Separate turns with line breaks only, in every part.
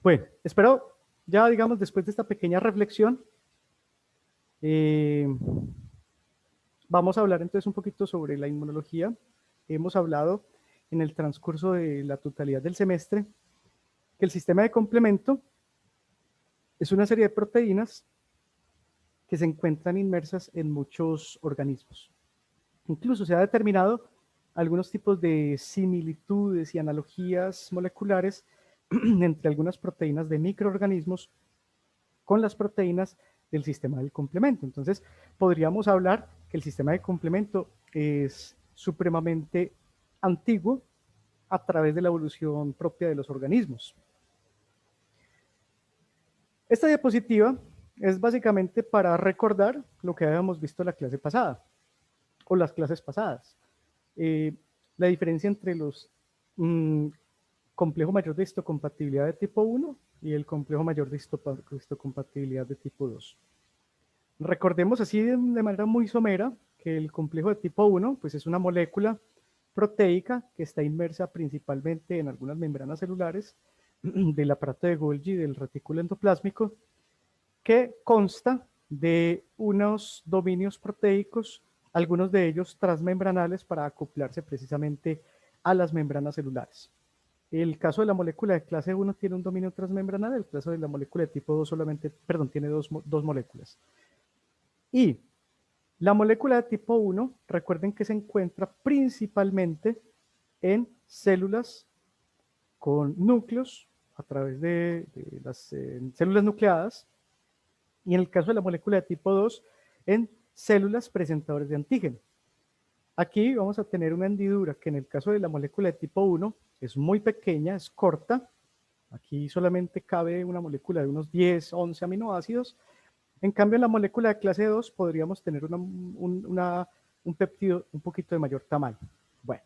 Bueno, espero ya, digamos, después de esta pequeña reflexión, eh, vamos a hablar entonces un poquito sobre la inmunología. Hemos hablado en el transcurso de la totalidad del semestre que el sistema de complemento es una serie de proteínas que se encuentran inmersas en muchos organismos. Incluso se ha determinado algunos tipos de similitudes y analogías moleculares entre algunas proteínas de microorganismos con las proteínas del sistema del complemento. Entonces, podríamos hablar que el sistema de complemento es supremamente antiguo a través de la evolución propia de los organismos. Esta diapositiva es básicamente para recordar lo que habíamos visto en la clase pasada o las clases pasadas. La diferencia entre los complejo mayor de histocompatibilidad de tipo 1 y el complejo mayor de histocompatibilidad de tipo 2. Recordemos así de manera muy somera que el complejo de tipo 1 pues es una molécula proteica que está inmersa principalmente en algunas membranas celulares del aparato de Golgi, del retículo endoplásmico, que consta de unos dominios proteicos, algunos de ellos transmembranales para acoplarse precisamente a las membranas celulares. El caso de la molécula de clase 1 tiene un dominio transmembranal, el caso de la molécula de tipo 2 solamente, perdón, tiene dos moléculas. Y la molécula de tipo 1, recuerden que se encuentra principalmente en células con núcleos a través de las células nucleadas, y en el caso de la molécula de tipo 2, en células presentadoras de antígeno. Aquí vamos a tener una hendidura que en el caso de la molécula de tipo 1 es muy pequeña, es corta. Aquí solamente cabe una molécula de unos 10, 11 aminoácidos. En cambio, en la molécula de clase 2 podríamos tener un péptido un poquito de mayor tamaño. Bueno,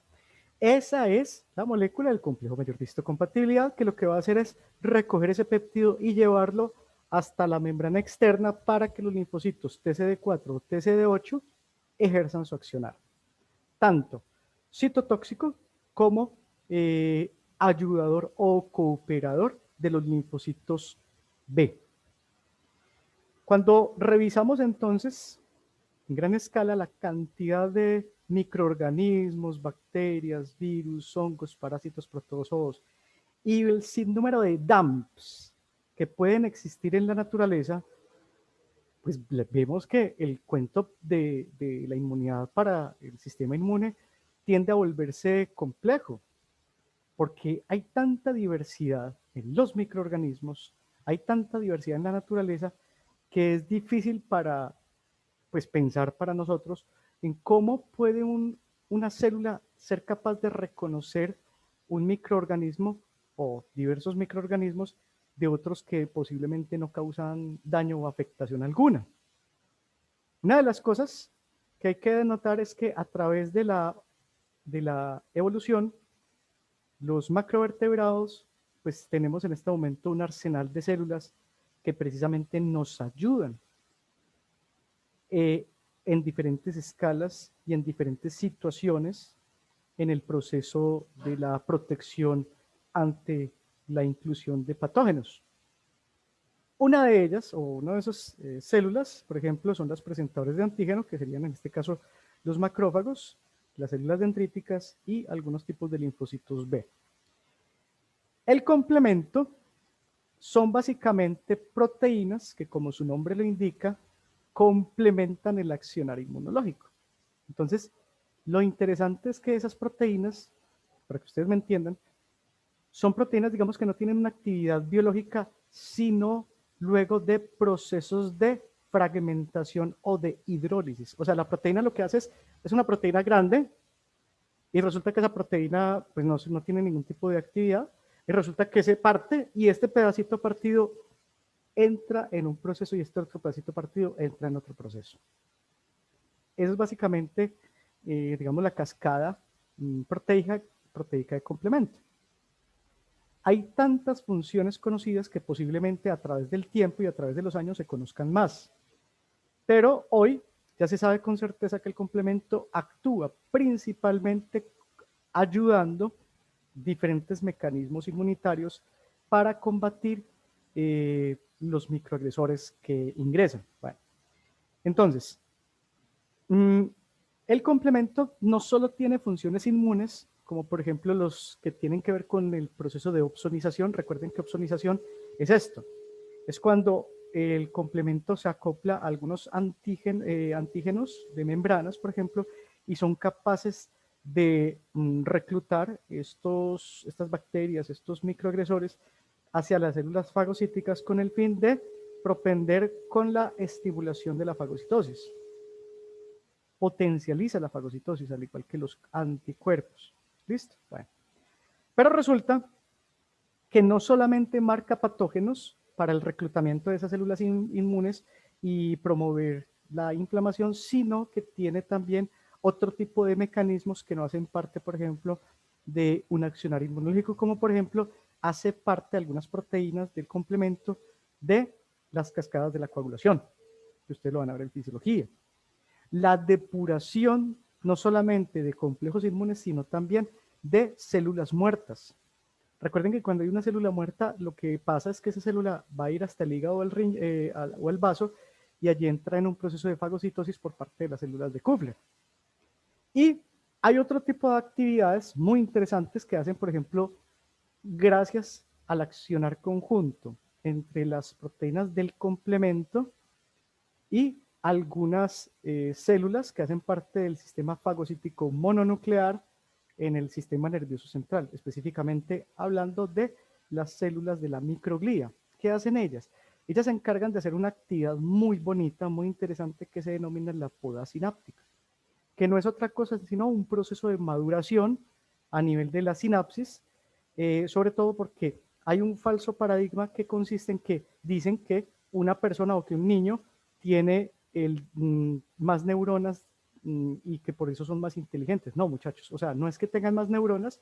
esa es la molécula del complejo mayor de histocompatibilidad, que lo que va a hacer es recoger ese péptido y llevarlo hasta la membrana externa para que los linfocitos TCD4 o TCD8 ejerzan su accionar, tanto citotóxico como ayudador o cooperador de los linfocitos B. Cuando revisamos entonces en gran escala la cantidad de microorganismos, bacterias, virus, hongos, parásitos, protozoos y el sinnúmero de DAMPs que pueden existir en la naturaleza, pues vemos que el cuento de la inmunidad para el sistema inmune tiende a volverse complejo, porque hay tanta diversidad en los microorganismos, hay tanta diversidad en la naturaleza, que es difícil para pues, pensar para nosotros en cómo puede una célula ser capaz de reconocer un microorganismo o diversos microorganismos de otros que posiblemente no causan daño o afectación alguna. Una de las cosas que hay que denotar es que a través de la evolución, los macrovertebrados, pues tenemos en este momento un arsenal de células que precisamente nos ayudan en diferentes escalas y en diferentes situaciones en el proceso de la protección ante la inclusión de patógenos. Una de ellas, o una de esas células, por ejemplo, son las presentadores de antígeno, que serían en este caso los macrófagos, las células dendríticas y algunos tipos de linfocitos B. El complemento son básicamente proteínas que, como su nombre lo indica, complementan el accionar inmunológico. Entonces, lo interesante es que esas proteínas, para que ustedes me entiendan, son proteínas, digamos, que no tienen una actividad biológica, sino luego de procesos de fragmentación o de hidrólisis. O sea, la proteína lo que hace es una proteína grande y resulta que esa proteína pues no tiene ningún tipo de actividad y resulta que se parte y este pedacito partido entra en un proceso y este otro pedacito partido entra en otro proceso. Eso es básicamente, digamos, la cascada proteica de complemento. Hay tantas funciones conocidas que posiblemente a través del tiempo y a través de los años se conozcan más. Pero hoy ya se sabe con certeza que el complemento actúa principalmente ayudando diferentes mecanismos inmunitarios para combatir los microagresores que ingresan. Bueno, entonces, el complemento no solo tiene funciones inmunes, como por ejemplo los que tienen que ver con el proceso de opsonización. Recuerden que opsonización es esto, es cuando el complemento se acopla a algunos antígenos de membranas, por ejemplo, y son capaces de reclutar estas bacterias, estos microagresores, hacia las células fagocíticas con el fin de propender con la estimulación de la fagocitosis. Potencializa la fagocitosis, al igual que los anticuerpos. ¿Listo? Bueno. Pero resulta que no solamente marca patógenos para el reclutamiento de esas células inmunes y promover la inflamación, sino que tiene también otro tipo de mecanismos que no hacen parte, por ejemplo, de un accionar inmunológico, como por ejemplo, hace parte de algunas proteínas del complemento de las cascadas de la coagulación, que ustedes lo van a ver en fisiología. La depuración no solamente de complejos inmunes, sino también de células muertas. Recuerden que cuando hay una célula muerta, lo que pasa es que esa célula va a ir hasta el hígado o el vaso, y allí entra en un proceso de fagocitosis por parte de las células de Kupffer. Y hay otro tipo de actividades muy interesantes que hacen, por ejemplo, gracias al accionar conjunto entre las proteínas del complemento y algunas células que hacen parte del sistema fagocítico mononuclear en el sistema nervioso central, específicamente hablando de las células de la microglía. ¿Qué hacen ellas? Ellas se encargan de hacer una actividad muy bonita, muy interesante, que se denomina la poda sináptica, que no es otra cosa sino un proceso de maduración a nivel de la sinapsis, sobre todo porque hay un falso paradigma que consiste en que dicen que una persona o que un niño tiene más neuronas y que por eso son más inteligentes. No, muchachos, o sea, no es que tengan más neuronas,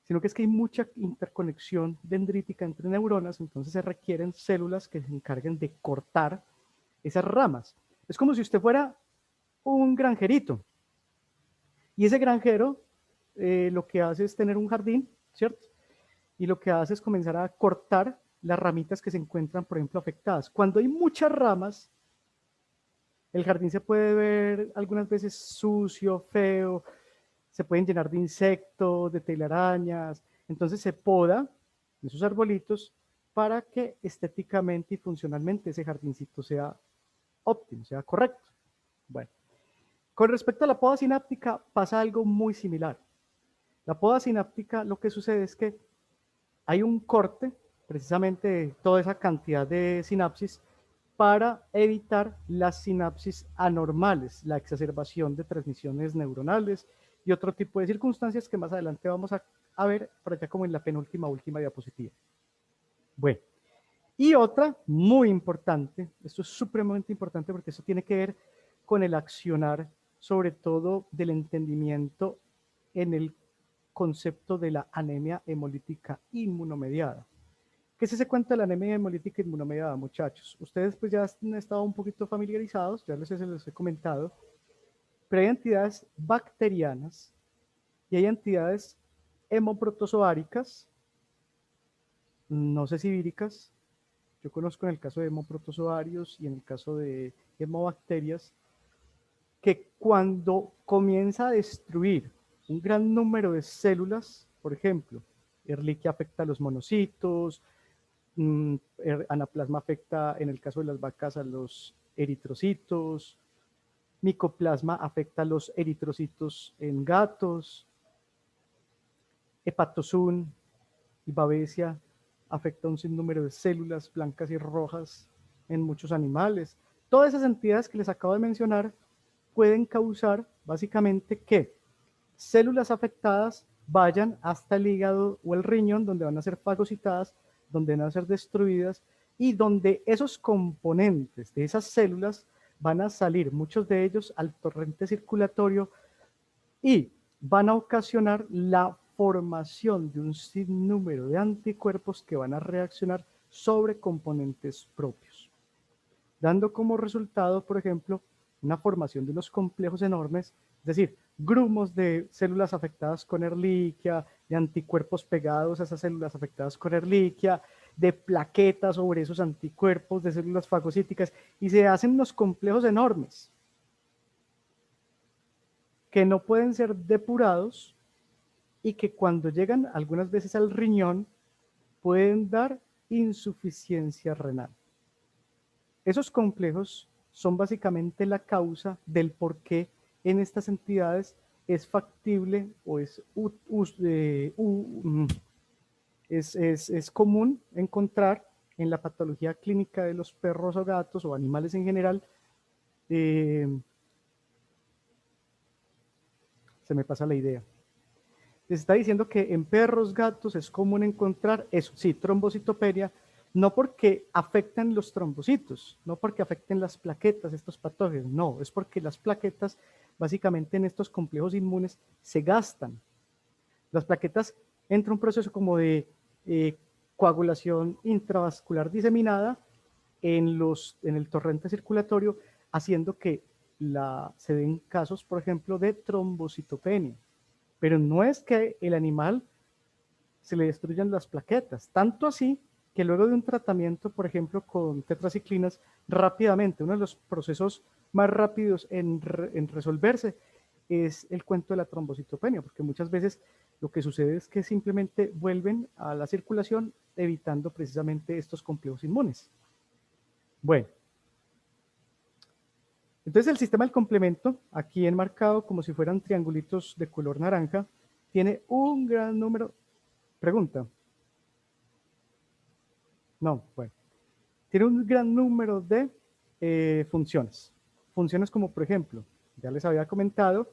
sino que es que hay mucha interconexión dendrítica entre neuronas, entonces se requieren células que se encarguen de cortar esas ramas. Es como si usted fuera un granjerito, y ese granjero lo que hace es tener un jardín, ¿cierto? Y lo que hace es comenzar a cortar las ramitas que se encuentran, por ejemplo, afectadas. Cuando hay muchas ramas, el jardín se puede ver algunas veces sucio, feo, se pueden llenar de insectos, de telarañas. Entonces se poda esos arbolitos para que estéticamente y funcionalmente ese jardincito sea óptimo, sea correcto. Bueno, con respecto a la poda sináptica pasa algo muy similar. La poda sináptica, lo que sucede es que hay un corte precisamente de toda esa cantidad de sinapsis para evitar las sinapsis anormales, la exacerbación de transmisiones neuronales y otro tipo de circunstancias que más adelante vamos a ver por allá como en la penúltima última diapositiva. Bueno, y otra muy importante, esto es supremamente importante porque esto tiene que ver con el accionar, sobre todo del entendimiento en el concepto de la anemia hemolítica inmunomediada. ¿Qué es ese cuento de la anemia hemolítica inmunomediada, muchachos? Ustedes pues ya han estado un poquito familiarizados, ya se les he comentado, pero hay entidades bacterianas y hay entidades hemoprotozoáricas, no sé si víricas. Yo conozco en el caso de hemoprotozoarios y en el caso de hemobacterias, que cuando comienza a destruir un gran número de células, por ejemplo, Ehrlichia afecta a los monocitos, anaplasma afecta en el caso de las vacas a los eritrocitos, micoplasma afecta a los eritrocitos en gatos, hepatosún y babesia afecta a un sinnúmero de células blancas y rojas en muchos animales. Todas esas entidades que les acabo de mencionar pueden causar básicamente que células afectadas vayan hasta el hígado o el riñón, donde van a ser fagocitadas, donde van a ser destruidas y donde esos componentes de esas células van a salir, muchos de ellos al torrente circulatorio, y van a ocasionar la formación de un sinnúmero de anticuerpos que van a reaccionar sobre componentes propios, dando como resultado, por ejemplo, una formación de unos complejos enormes, es decir, grumos de células afectadas con Ehrlichia, de anticuerpos pegados a esas células afectadas con Ehrlichia, de plaquetas sobre esos anticuerpos de células fagocíticas, y se hacen unos complejos enormes que no pueden ser depurados y que cuando llegan algunas veces al riñón pueden dar insuficiencia renal. Esos complejos son básicamente la causa del por qué en estas entidades es factible o es común encontrar en la patología clínica de los perros o gatos o animales en general. Se me pasa la idea. Les está diciendo que en perros, gatos es común encontrar eso, sí, trombocitopenia, no porque afecten los trombocitos, no porque afecten las plaquetas, estos patógenos, no, es porque las plaquetas básicamente en estos complejos inmunes se gastan. Las plaquetas entra un proceso como de coagulación intravascular diseminada en el torrente circulatorio, haciendo que se den casos, por ejemplo, de trombocitopenia. Pero no es que el animal se le destruyan las plaquetas, tanto así que luego de un tratamiento, por ejemplo, con tetraciclinas, rápidamente, uno de los procesos más rápidos en resolverse es el cuento de la trombocitopenia, porque muchas veces lo que sucede es que simplemente vuelven a la circulación evitando precisamente estos complejos inmunes. Bueno, entonces el sistema del complemento, aquí enmarcado como si fueran triangulitos de color naranja, tiene un gran número. Pregunta. No, bueno. Tiene un gran número de funciones. Funciones como, por ejemplo, ya les había comentado,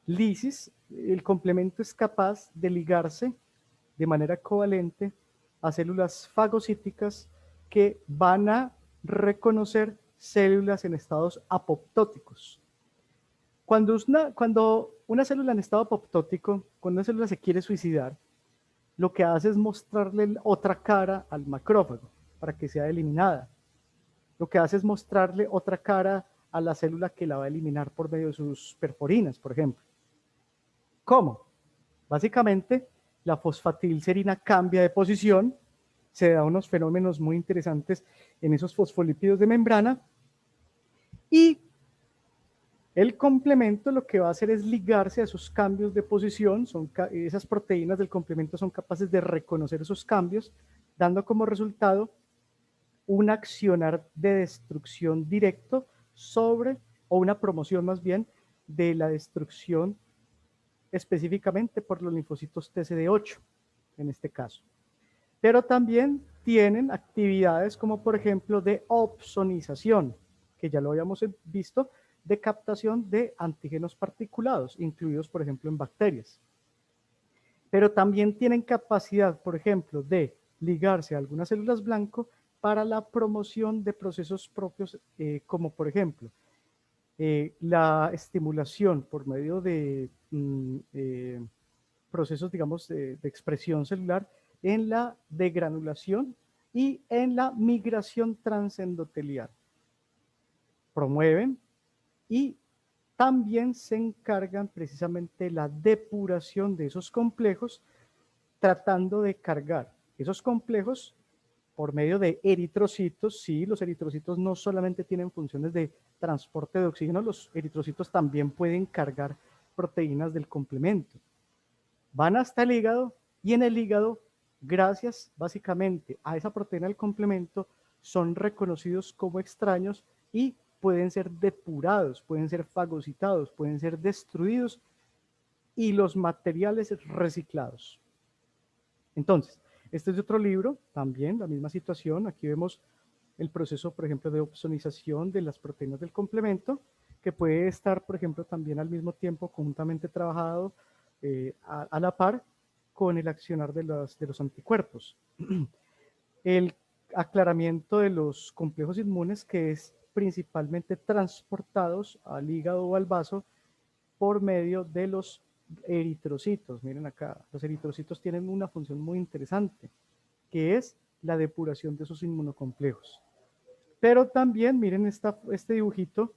lisis, el complemento es capaz de ligarse de manera covalente a células fagocíticas que van a reconocer células en estados apoptóticos. Cuando una célula en estado apoptótico, cuando una célula se quiere suicidar, lo que hace es mostrarle otra cara al macrófago para que sea eliminada. Lo que hace es mostrarle otra cara a la célula que la va a eliminar por medio de sus perforinas, por ejemplo. ¿Cómo? Básicamente, la fosfatilcerina cambia de posición, se da unos fenómenos muy interesantes en esos fosfolípidos de membrana y el complemento lo que va a hacer es ligarse a esos cambios de posición, esas proteínas del complemento son capaces de reconocer esos cambios, dando como resultado un accionar de destrucción directo sobre, o una promoción más bien, de la destrucción específicamente por los linfocitos TCD8, en este caso. Pero también tienen actividades como por ejemplo de opsonización, que ya lo habíamos visto, de captación de antígenos particulados, incluidos por ejemplo en bacterias. Pero también tienen capacidad, por ejemplo, de ligarse a algunas células blanco para la promoción de procesos propios, como por ejemplo la estimulación por medio de procesos, digamos, de expresión celular en la degranulación y en la migración transendotelial. Promueven y también se encargan precisamente de la depuración de esos complejos, tratando de cargar esos complejos por medio de eritrocitos. Sí, los eritrocitos no solamente tienen funciones de transporte de oxígeno, los eritrocitos también pueden cargar proteínas del complemento. Van hasta el hígado y en el hígado, gracias básicamente a esa proteína del complemento, son reconocidos como extraños y pueden ser depurados, pueden ser fagocitados, pueden ser destruidos y los materiales reciclados. Entonces, este es otro libro, también la misma situación. Aquí vemos el proceso, por ejemplo, de opsonización de las proteínas del complemento, que puede estar, por ejemplo, también al mismo tiempo conjuntamente trabajado a la par con el accionar de los anticuerpos. El aclaramiento de los complejos inmunes, que es principalmente transportados al hígado o al vaso por medio de los eritrocitos. Miren acá, los eritrocitos tienen una función muy interesante, que es la depuración de esos inmunocomplejos. Pero también, miren este dibujito,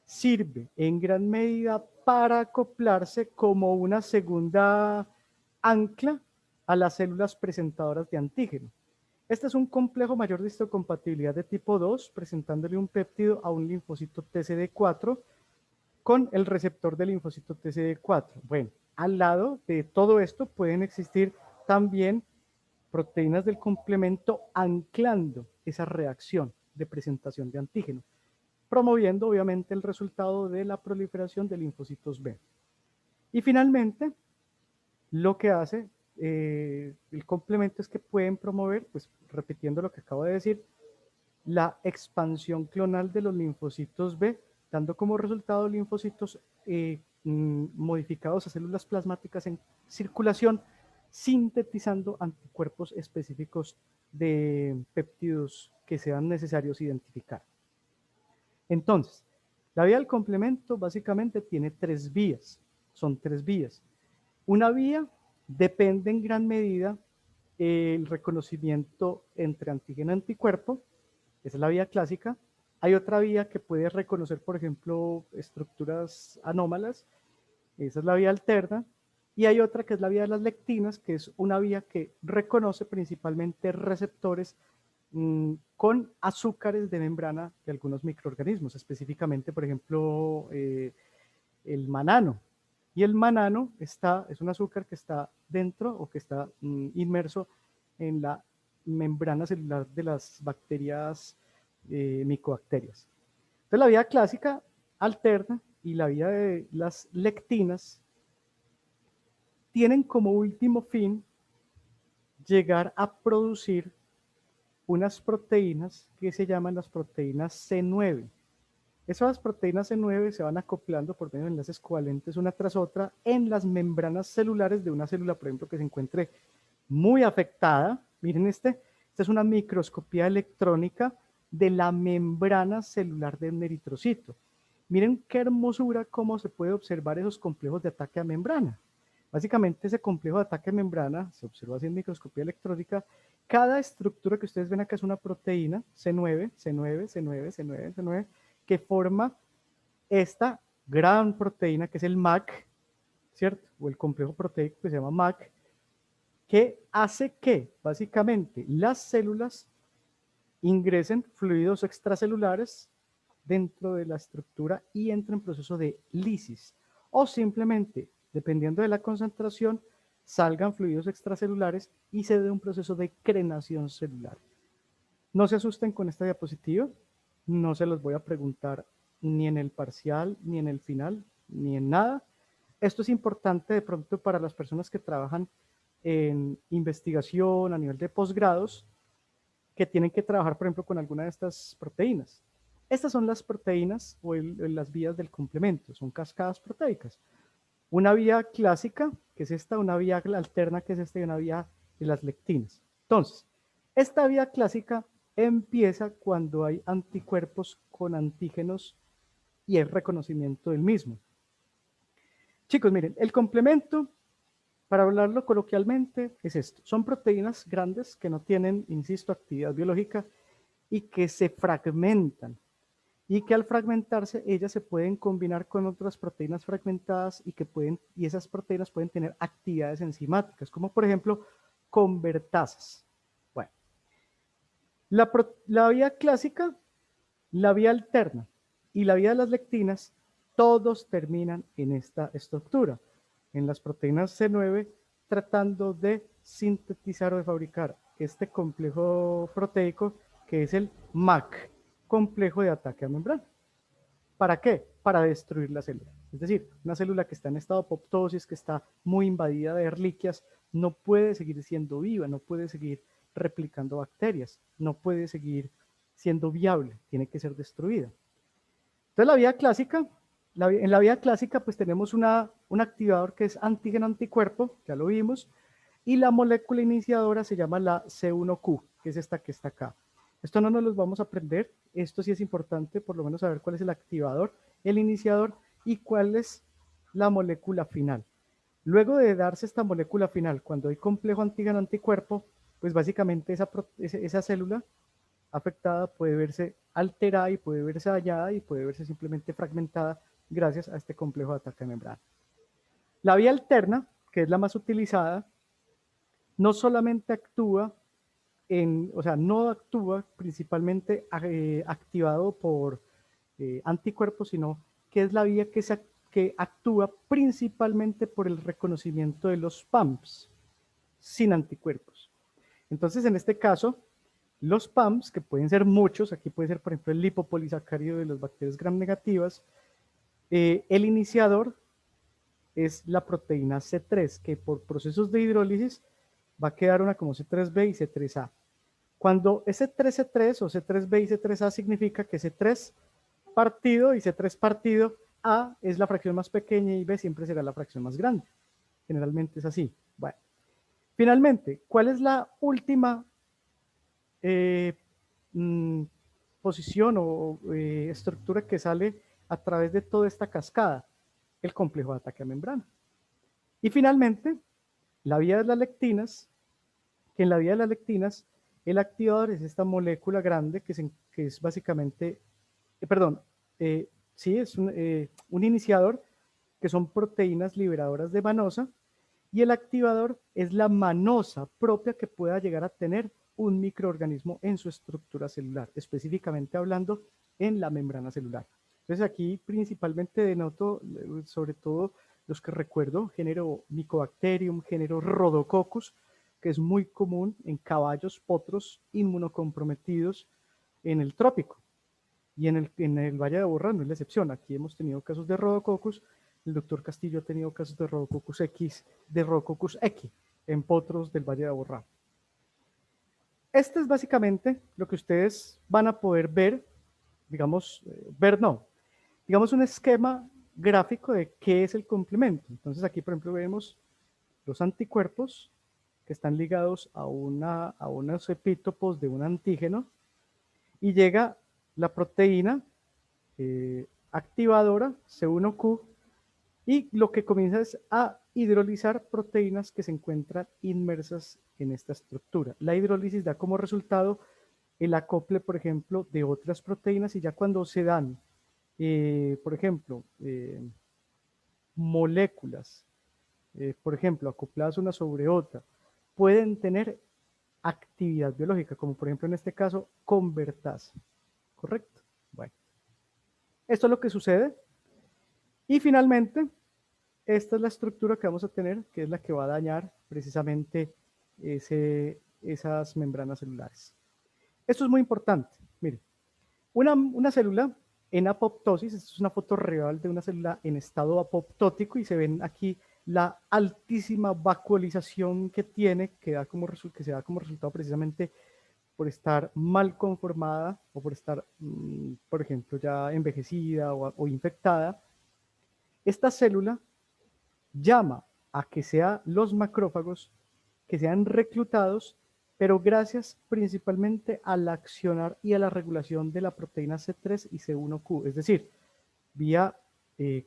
sirve en gran medida para acoplarse como una segunda ancla a las células presentadoras de antígeno. Este es un complejo mayor de histocompatibilidad de tipo 2, presentándole un péptido a un linfocito TCD4 con el receptor del linfocito TCD4. Bueno, al lado de todo esto pueden existir también proteínas del complemento anclando esa reacción de presentación de antígeno, promoviendo obviamente el resultado de la proliferación de linfocitos B. Y finalmente, lo que hace el complemento es que pueden promover, pues repitiendo lo que acabo de decir, la expansión clonal de los linfocitos B, dando como resultado linfocitos modificados a células plasmáticas en circulación, sintetizando anticuerpos específicos de péptidos que sean necesarios identificar. Entonces, la vía del complemento básicamente tiene tres vías, son tres vías. Una vía depende en gran medida el reconocimiento entre antígeno y anticuerpo, esa es la vía clásica. Hay otra vía que puede reconocer, por ejemplo, estructuras anómalas, esa es la vía alterna. Y hay otra que es la vía de las lectinas, que es una vía que reconoce principalmente receptores con azúcares de membrana de algunos microorganismos, específicamente, por ejemplo, el manano. Y el manano es un azúcar que está dentro o que está inmerso en la membrana celular de las bacterias micobacterias. Entonces la vía clásica alterna y la vía de las lectinas tienen como último fin llegar a producir unas proteínas que se llaman las proteínas C9. Esas proteínas C9 se van acoplando por medio de enlaces covalentes una tras otra en las membranas celulares de una célula, por ejemplo, que se encuentre muy afectada. Miren esta es una microscopía electrónica de la membrana celular del eritrocito. Miren qué hermosura cómo se puede observar esos complejos de ataque a membrana. Básicamente ese complejo de ataque a membrana se observa así en microscopía electrónica. Cada estructura que ustedes ven acá es una proteína C9, C9, C9, C9, C9, que forma esta gran proteína que es el MAC, ¿cierto? O el complejo proteico que se llama MAC, que hace que básicamente las células ingresen fluidos extracelulares dentro de la estructura y entren en proceso de lisis. O simplemente, dependiendo de la concentración, salgan fluidos extracelulares y se dé un proceso de crenación celular. No se asusten con esta diapositiva, no se los voy a preguntar ni en el parcial, ni en el final, ni en nada. Esto es importante de pronto para las personas que trabajan en investigación a nivel de posgrados, que tienen que trabajar, por ejemplo, con alguna de estas proteínas. Estas son las proteínas o las vías del complemento, son cascadas proteicas. Una vía clásica, que es esta, una vía alterna, que es esta, y una vía de las lectinas. Entonces, esta vía clásica empieza cuando hay anticuerpos con antígenos y el reconocimiento del mismo. Chicos, miren, el complemento, para hablarlo coloquialmente, es esto. Son proteínas grandes que no tienen, insisto, actividad biológica y que se fragmentan. Y que al fragmentarse, ellas se pueden combinar con otras proteínas fragmentadas y esas proteínas pueden tener actividades enzimáticas, como por ejemplo, convertasas. Bueno, la vía clásica, la vía alterna y la vía de las lectinas, todos terminan en esta estructura, en las proteínas C9, tratando de sintetizar o de fabricar este complejo proteico que es el MAC, complejo de ataque a membrana. ¿Para qué? Para destruir la célula. Es decir, una célula que está en estado de apoptosis, que está muy invadida de erliquias, no puede seguir siendo viva, no puede seguir replicando bacterias, no puede seguir siendo viable, tiene que ser destruida. Entonces la vía clásica, en la vía clásica pues tenemos un activador que es antígeno-anticuerpo, ya lo vimos, y la molécula iniciadora se llama la C1Q, que es esta que está acá. Esto no nos lo vamos a aprender, esto sí es importante, por lo menos saber cuál es el activador, el iniciador y cuál es la molécula final. Luego de darse esta molécula final, cuando hay complejo antígeno-anticuerpo, pues básicamente esa célula afectada puede verse alterada y puede verse dañada y puede verse simplemente fragmentada gracias a este complejo de ataque de membrana. La vía alterna, que es la más utilizada, no solamente actúa o sea, no actúa principalmente activado por anticuerpos, sino que es la vía que actúa principalmente por el reconocimiento de los PAMPs sin anticuerpos. Entonces, en este caso, los PAMPs, que pueden ser muchos, aquí puede ser, por ejemplo, el lipopolisacárido de las bacterias gram negativas, el iniciador es la proteína C3, que por procesos de hidrólisis va a quedar una como C3b y C3a. Cuando ese 3C3 o C3b y C3a significa que C3 partido y C3 partido A es la fracción más pequeña y B siempre será la fracción más grande. Generalmente es así. Bueno, finalmente, ¿cuál es la última posición o estructura que sale a través de toda esta cascada? El complejo de ataque a membrana. Y finalmente, la vía de las lectinas, que en la vía de las lectinas, el activador es esta molécula grande que es básicamente, sí, es un iniciador que son proteínas liberadoras de manosa, y el activador es la manosa propia que pueda llegar a tener un microorganismo en su estructura celular, específicamente hablando en la membrana celular. Entonces aquí principalmente denoto, sobre todo los que recuerdo, género Mycobacterium, género Rhodococcus, que es muy común en caballos, potros inmunocomprometidos en el trópico. Y en el Valle de Aburrá no es la excepción. Aquí hemos tenido casos de Rhodococcus. El doctor Castillo ha tenido casos de Rhodococcus X en potros del Valle de Aburrá. Este es básicamente lo que ustedes van a poder ver, digamos, digamos un esquema gráfico de qué es el complemento. Entonces aquí, por ejemplo, vemos los anticuerpos que están ligados a unos epítopos de un antígeno, y llega la proteína activadora C1q, y lo que comienza es a hidrolizar proteínas que se encuentran inmersas en esta estructura. La hidrólisis da como resultado el acople, por ejemplo, de otras proteínas, y ya cuando se dan, por ejemplo, moléculas, por ejemplo, acopladas una sobre otra, pueden tener actividad biológica, como por ejemplo en este caso, convertasa. ¿Correcto? Bueno, esto es lo que sucede. Y finalmente, esta es la estructura que vamos a tener, que es la que va a dañar precisamente esas membranas celulares. Esto es muy importante. Mire, una célula en apoptosis, esta es una foto real de una célula en estado apoptótico, y se ven aquí la altísima vacuolización que tiene, que se da como resultado precisamente por estar mal conformada o por estar, por ejemplo, ya envejecida o infectada. Esta célula llama a que sean los macrófagos que sean reclutados, pero gracias principalmente al accionar y a la regulación de la proteína C3 y C1q, es decir, vía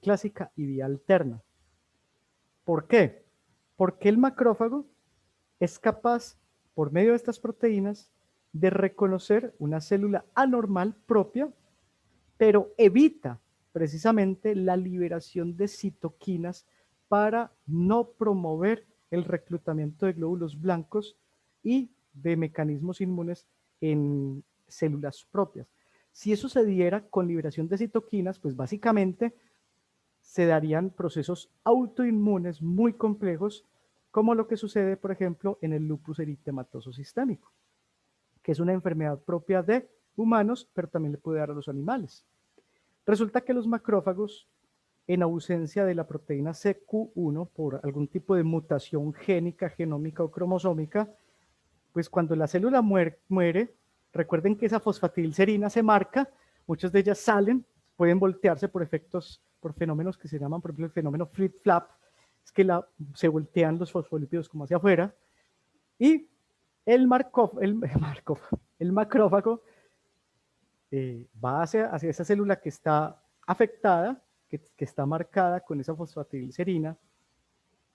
clásica y vía alterna. ¿Por qué? Porque el macrófago es capaz, por medio de estas proteínas, de reconocer una célula anormal propia, pero evita precisamente la liberación de citoquinas para no promover el reclutamiento de glóbulos blancos y de mecanismos inmunes en células propias. Si eso se diera con liberación de citoquinas, pues básicamente se darían procesos autoinmunes muy complejos, como lo que sucede, por ejemplo, en el lupus eritematoso sistémico, que es una enfermedad propia de humanos, pero también le puede dar a los animales. Resulta que los macrófagos, en ausencia de la proteína CQ1 por algún tipo de mutación génica, genómica o cromosómica, pues cuando la célula muere, recuerden que esa fosfatidilcerina se marca, muchas de ellas salen, pueden voltearse por fenómenos que se llaman, por ejemplo, el fenómeno flip-flap, es que se voltean los fosfolípidos como hacia afuera, y el macrófago va hacia esa célula que está afectada, que está marcada con esa fosfatidilcerina,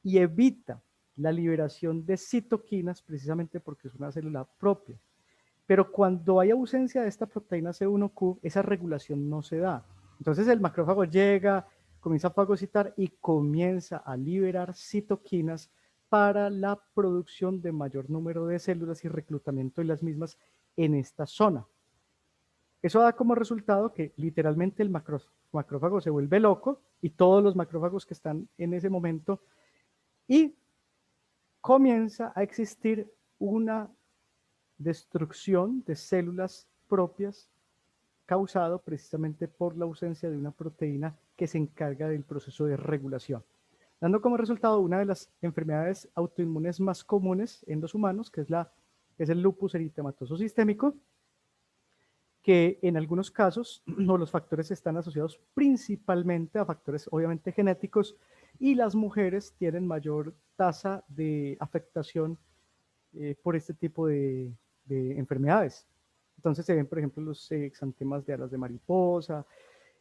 y evita la liberación de citoquinas precisamente porque es una célula propia. Pero cuando hay ausencia de esta proteína C1q, esa regulación no se da. Entonces el macrófago llega, comienza a fagocitar y comienza a liberar citoquinas para la producción de mayor número de células y reclutamiento de las mismas en esta zona. Eso da como resultado que literalmente el macrófago se vuelve loco y todos los macrófagos que están en ese momento, y comienza a existir una destrucción de células propias causado precisamente por la ausencia de una proteína que se encarga del proceso de regulación, dando como resultado una de las enfermedades autoinmunes más comunes en los humanos, que es el lupus eritematoso sistémico, que en algunos casos los factores están asociados principalmente a factores obviamente genéticos, y las mujeres tienen mayor tasa de afectación por este tipo de enfermedades. Entonces se ven, por ejemplo, los exantemas de alas de mariposa.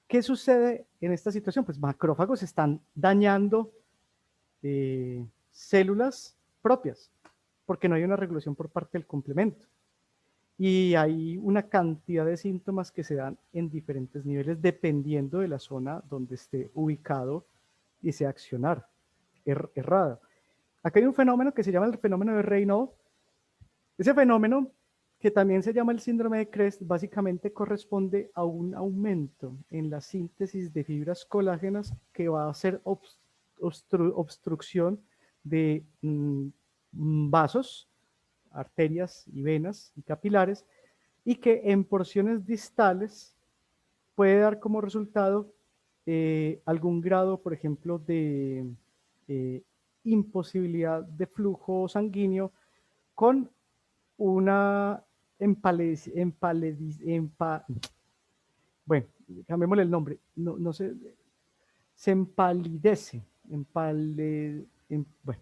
¿Qué sucede en esta situación? Pues macrófagos están dañando células propias, porque no hay una regulación por parte del complemento. Y hay una cantidad de síntomas que se dan en diferentes niveles dependiendo de la zona donde esté ubicado y se accionar errada. Acá hay un fenómeno que se llama el fenómeno de Raynaud. Ese fenómeno, que también se llama el síndrome de Crest, básicamente corresponde a un aumento en la síntesis de fibras colágenas que va a hacer obstrucción de vasos, arterias y venas y capilares, y que en porciones distales puede dar como resultado algún grado, por ejemplo, de imposibilidad de flujo sanguíneo, con una bueno, cambiémosle el nombre, no sé, se empalidece, bueno,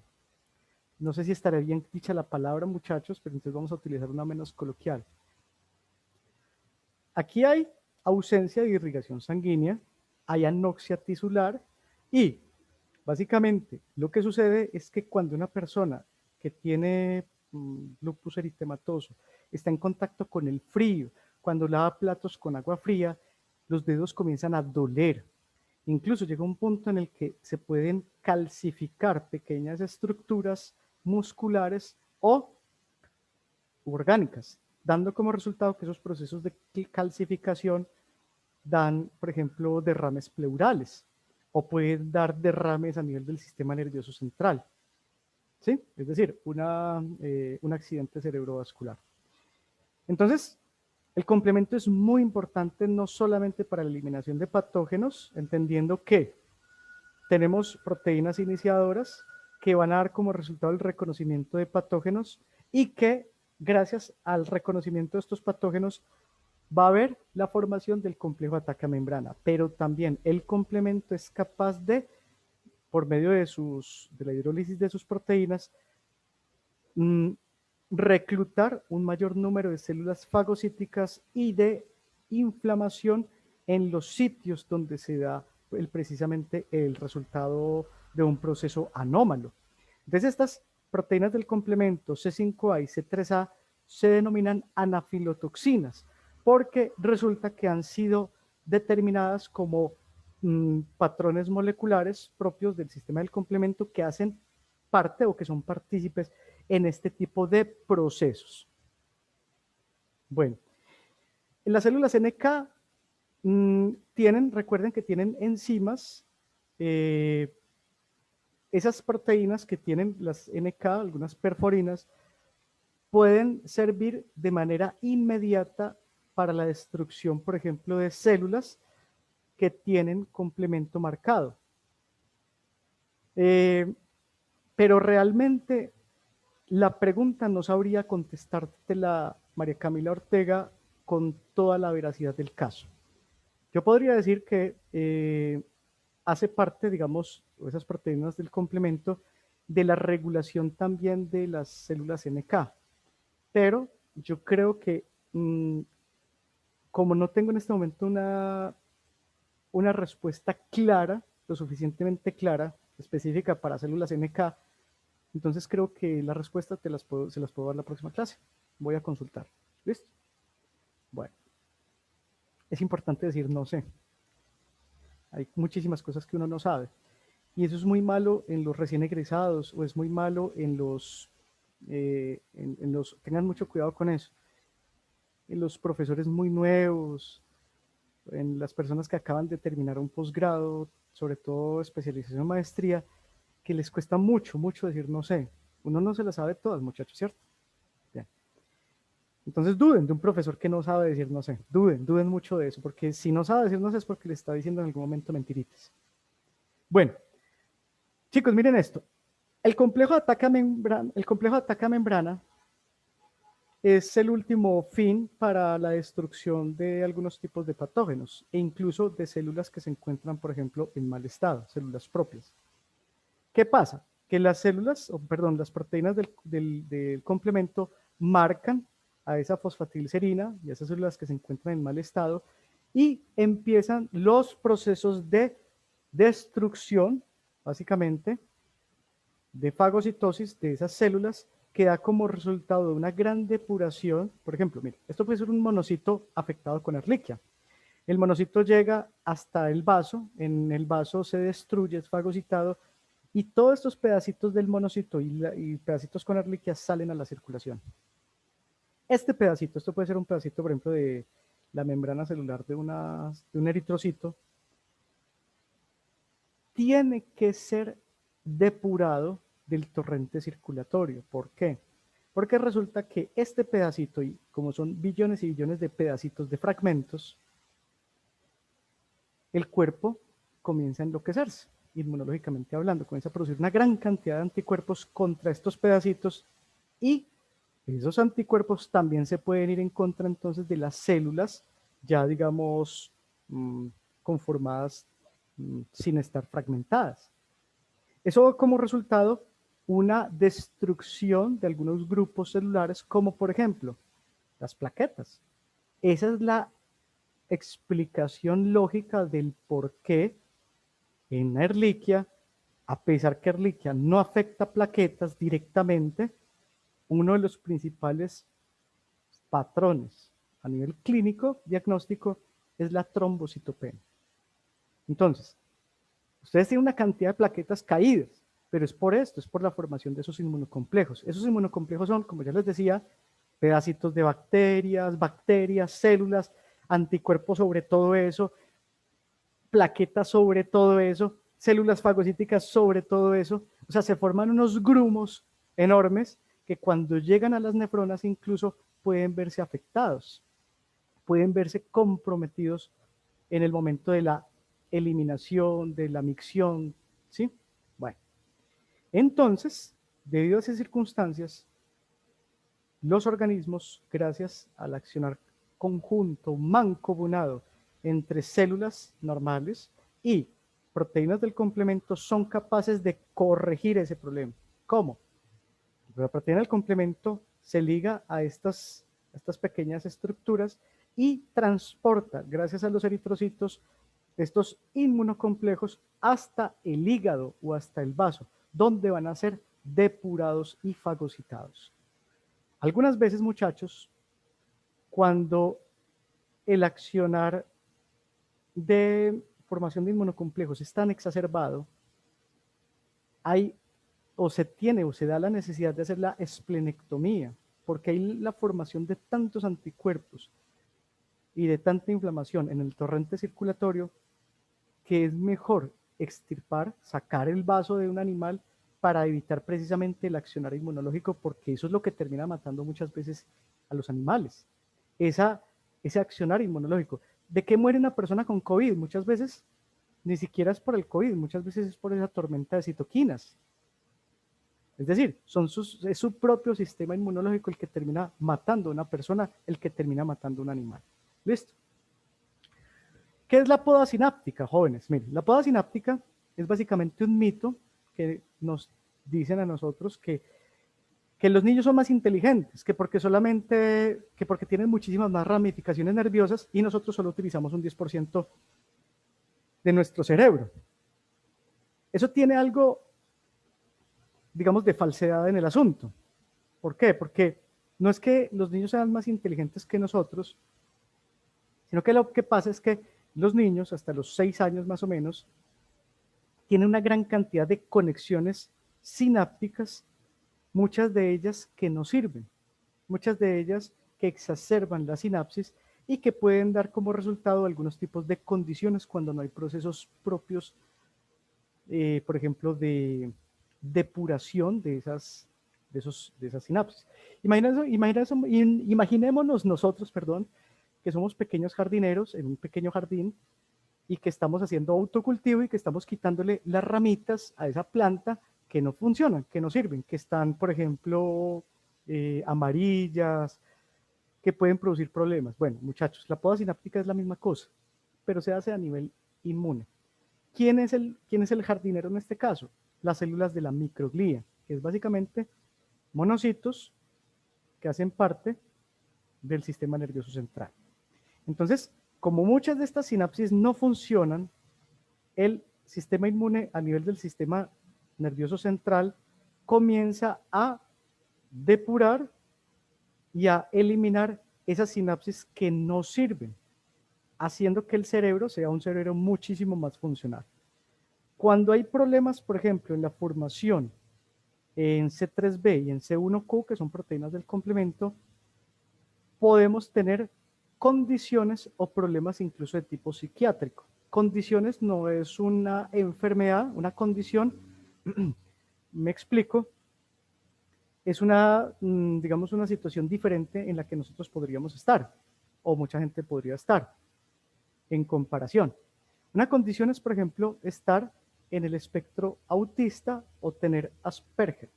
no sé si estará bien dicha la palabra, muchachos, pero entonces vamos a utilizar una menos coloquial. Aquí hay ausencia de irrigación sanguínea, hay anoxia tisular, y básicamente lo que sucede es que cuando una persona que tiene lupus eritematoso está en contacto con el frío, cuando lava platos con agua fría, los dedos comienzan a doler. Incluso llega un punto en el que se pueden calcificar pequeñas estructuras musculares o orgánicas, dando como resultado que esos procesos de calcificación dan, por ejemplo, derrames pleurales, o pueden dar derrames a nivel del sistema nervioso central. ¿Sí? Es decir, un accidente cerebrovascular. Entonces, el complemento es muy importante no solamente para la eliminación de patógenos, entendiendo que tenemos proteínas iniciadoras que van a dar como resultado el reconocimiento de patógenos, y que gracias al reconocimiento de estos patógenos va a haber la formación del complejo ataque-membrana, pero también el complemento es capaz de, por medio de la hidrólisis de sus proteínas, reclutar un mayor número de células fagocíticas y de inflamación en los sitios donde se da precisamente el resultado de un proceso anómalo. Entonces, estas proteínas del complemento C5A y C3A se denominan anafilotoxinas, porque resulta que han sido determinadas como patrones moleculares propios del sistema del complemento que hacen parte o que son partícipes en este tipo de procesos. Bueno, en las células NK recuerden que tienen enzimas, esas proteínas que tienen las NK, algunas perforinas, pueden servir de manera inmediata para la destrucción, por ejemplo, de células que tienen complemento marcado. Pero realmente la pregunta no sabría contestártela María Camila Ortega con toda la veracidad del caso. Yo podría decir que hace parte, digamos, esas proteínas del complemento, de la regulación también de las células NK. Pero yo creo que, como no tengo en este momento una respuesta clara, lo suficientemente clara, específica para células NK, entonces creo que la respuesta se las puedo dar la próxima clase. Voy a consultar. ¿Listo? es importante decir no sé. Hay muchísimas cosas que uno no sabe. Y eso es muy malo en los recién egresados o es muy malo en los, tengan mucho cuidado con eso, en los profesores muy nuevos, en las personas que acaban de terminar un posgrado, sobre todo especialización en maestría, que les cuesta mucho, mucho decir no sé. Uno no se las sabe todas, muchachos, ¿cierto? Bien. Entonces duden de un profesor que no sabe decir no sé. Duden mucho de eso, porque si no sabe decir no sé es porque le está diciendo en algún momento mentiritas. Bueno, chicos, miren esto. El complejo de ataque a membrana es el último fin para la destrucción de algunos tipos de patógenos e incluso de células que se encuentran, por ejemplo, en mal estado, células propias. ¿Qué pasa? Que las células, perdón, las proteínas del complemento marcan a esa fosfatilcerina y a esas células que se encuentran en mal estado y empiezan los procesos de destrucción, básicamente, de fagocitosis de esas células que da como resultado de una gran depuración. Por ejemplo, mire, esto puede ser un monocito afectado con Ehrlichia. El monocito llega hasta el vaso, en el vaso se destruye, es fagocitado, y todos estos pedacitos del monocito y pedacitos con Ehrlichia salen a la circulación. Este pedacito, esto puede ser un pedacito, por ejemplo, de la membrana celular de un eritrocito, tiene que ser depurado del torrente circulatorio. ¿Por qué? Porque resulta que este pedacito, y como son billones y billones de pedacitos de fragmentos, el cuerpo comienza a enloquecerse, inmunológicamente hablando, comienza a producir una gran cantidad de anticuerpos contra estos pedacitos y esos anticuerpos también se pueden ir en contra entonces de las células ya digamos conformadas sin estar fragmentadas. Eso da como resultado una destrucción de algunos grupos celulares como por ejemplo las plaquetas. Esa es la explicación lógica del por qué en Ehrlichia, a pesar que Ehrlichia no afecta plaquetas directamente, uno de los principales patrones a nivel clínico, diagnóstico, es la trombocitopenia. Entonces, ustedes tienen una cantidad de plaquetas caídas, pero es por esto, es por la formación de esos inmunocomplejos. Esos inmunocomplejos son, como ya les decía, pedacitos de bacterias, células, anticuerpos sobre todo eso, plaquetas sobre todo eso, células fagocíticas sobre todo eso. O sea, se forman unos grumos enormes que cuando llegan a las nefronas incluso pueden verse afectados, pueden verse comprometidos en el momento de la eliminación, de la micción, ¿sí? Bueno, entonces, debido a esas circunstancias, los organismos, gracias al accionar conjunto, mancomunado entre células normales y proteínas del complemento, son capaces de corregir ese problema. ¿Cómo? La proteína del complemento se liga a estas pequeñas estructuras y transporta, gracias a los eritrocitos, estos inmunocomplejos hasta el hígado o hasta el vaso, donde van a ser depurados y fagocitados. Algunas veces, muchachos, cuando el accionar de formación de inmunocomplejos es tan exacerbado, hay o se tiene o se da la necesidad de hacer la esplenectomía, porque hay la formación de tantos anticuerpos y de tanta inflamación en el torrente circulatorio que es mejor extirpar, sacar el vaso de un animal para evitar precisamente el accionar inmunológico, porque eso es lo que termina matando muchas veces a los animales. Ese accionar inmunológico. ¿De qué muere una persona con COVID? Muchas veces ni siquiera es por el COVID, muchas veces es por esa tormenta de citoquinas. Es decir, es su propio sistema inmunológico el que termina matando a una persona, el que termina matando a un animal. ¿Listo? ¿Qué es la poda sináptica, jóvenes? Miren, la poda sináptica es básicamente un mito que nos dicen a nosotros que los niños son más inteligentes, que porque tienen muchísimas más ramificaciones nerviosas y nosotros solo utilizamos un 10% de nuestro cerebro. Eso tiene algo, digamos, de falsedad en el asunto. ¿Por qué? Porque no es que los niños sean más inteligentes que nosotros, sino que lo que pasa es que los niños, hasta los 6 años más o menos, tienen una gran cantidad de conexiones sinápticas, muchas de ellas que no sirven, muchas de ellas que exacerban la sinapsis y que pueden dar como resultado algunos tipos de condiciones cuando no hay procesos propios, por ejemplo, de depuración de esas sinapsis. Imaginémonos nosotros, perdón, que somos pequeños jardineros en un pequeño jardín y que estamos haciendo autocultivo y que estamos quitándole las ramitas a esa planta que no funcionan, que no sirven, que están, por ejemplo, amarillas, que pueden producir problemas. Bueno, muchachos, la poda sináptica es la misma cosa, pero se hace a nivel inmune. ¿Quién es el jardinero en este caso? Las células de la microglía, que es básicamente monocitos que hacen parte del sistema nervioso central. Entonces, como muchas de estas sinapsis no funcionan, el sistema inmune a nivel del sistema nervioso central comienza a depurar y a eliminar esas sinapsis que no sirven, haciendo que el cerebro sea un cerebro muchísimo más funcional. Cuando hay problemas, por ejemplo, en la formación en C3b y en C1q, que son proteínas del complemento, podemos tener condiciones o problemas incluso de tipo psiquiátrico. Condiciones no es una enfermedad, una condición, me explico, es una, digamos, una situación diferente en la que nosotros podríamos estar, o mucha gente podría estar, en comparación. Una condición es, por ejemplo, estar en el espectro autista o tener Asperger.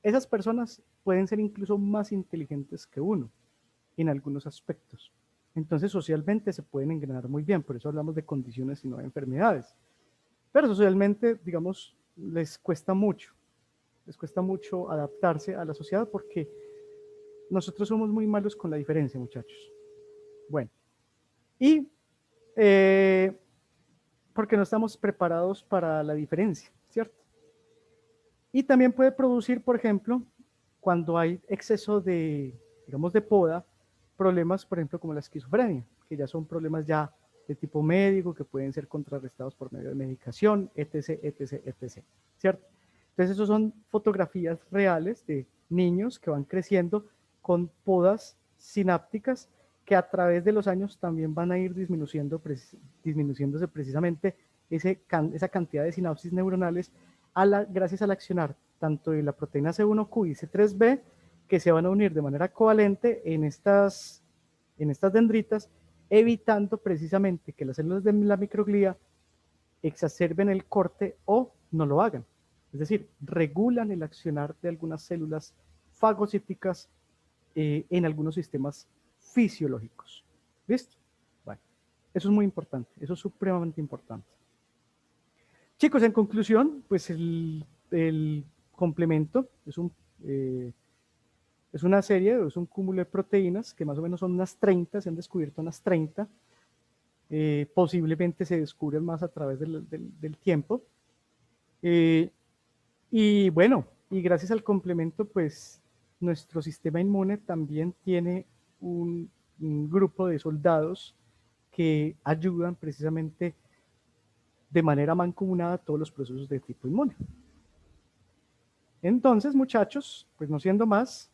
Esas personas pueden ser incluso más inteligentes que uno en algunos aspectos. Entonces, socialmente se pueden engranar muy bien, por eso hablamos de condiciones y no de enfermedades. Pero socialmente, digamos, les cuesta mucho adaptarse a la sociedad porque nosotros somos muy malos con la diferencia, muchachos. Bueno, y porque no estamos preparados para la diferencia, ¿cierto? Y también puede producir, por ejemplo, cuando hay exceso de, digamos, de poda, problemas, por ejemplo, como la esquizofrenia, que ya son problemas ya de tipo médico, que pueden ser contrarrestados por medio de medicación, etc., etc., etc., ¿cierto? Entonces, esos son fotografías reales de niños que van creciendo con podas sinápticas que a través de los años también van a ir disminuyéndose precisamente esa cantidad de sinapsis neuronales gracias al accionar tanto de la proteína C1q y C3b, que se van a unir de manera covalente en estas dendritas, evitando precisamente que las células de la microglía exacerben el corte o no lo hagan. Es decir, regulan el accionar de algunas células fagocíticas en algunos sistemas fisiológicos. ¿Listo? Bueno, eso es muy importante, eso es supremamente importante. Chicos, en conclusión, pues el complemento es una serie, es un cúmulo de proteínas que más o menos son unas 30, se han descubierto unas 30, posiblemente se descubren más a través del tiempo. Y bueno, y gracias al complemento, pues nuestro sistema inmune también tiene un grupo de soldados que ayudan precisamente de manera mancomunada a todos los procesos de tipo inmune. Entonces, muchachos, pues no siendo más,